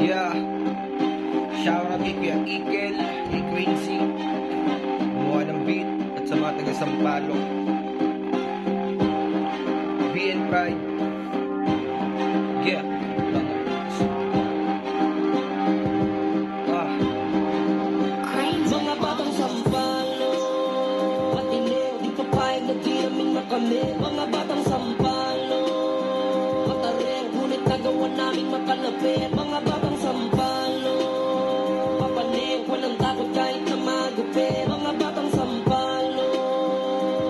Yeah, shoutout kay Kuya Ikel, kay Quincy, gumawa ng beat, at sa mga taga-Sampaloc, BN Pride. Yeah. Mga batang sampalo, matindi, di papayag na di namin makamit. Mga batang sampalo, matarik, ngunit nagawa namin makalapit. Mga batang sampalo, papanik, walang takot kahit na magupit. Mga batang sampalo,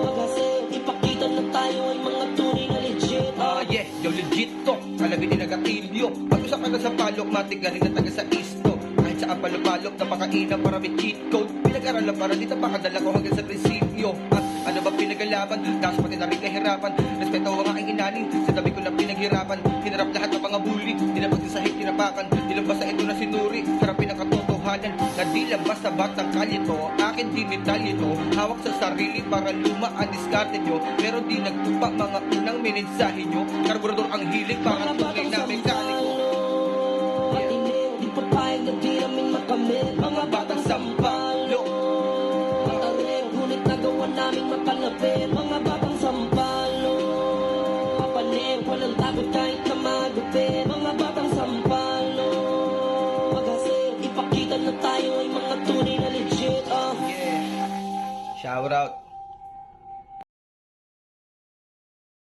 maghasik, ipakita na tayo ay mga tunay na legit. Yeah, yo legit to, kalabit din nagatilyo. Pag-usap ka na sa palok, matik galing na taga sa isto. Kahit sa palok-palok, napakainam para may cheat code. Pinag-aralan para dito, pakadala ko hanggang sa prinsipyo. At ano ba pinag-alaban? Tapos pati na rin kahirapan. Respeto ang aking inanin, sa tabi ko na pinaghirapan. Hinarap lahat ng mga bully, dinabag sa sahig, tinapakan. Dilabas sa ito na sinuri, harapin ang katotohanan. Na di labas sa batang kalito, akin di medalye to. Hawak sa sarili para luma ang diskarte nyo. Pero di nagtupa mga unang mensahe nyo. Karburador ang hilig, parang tunay na mekaniko. Papayag na di namin makamit. Mga batang sampalo, matarik, ngunit nagawa namin makalapit. Mga batang sampalo, papanik, walang takot kahit na magupit. Mga batang sampalo, maghasik, ipakita na tayo ay mga tunay na legit. Yeah, shout out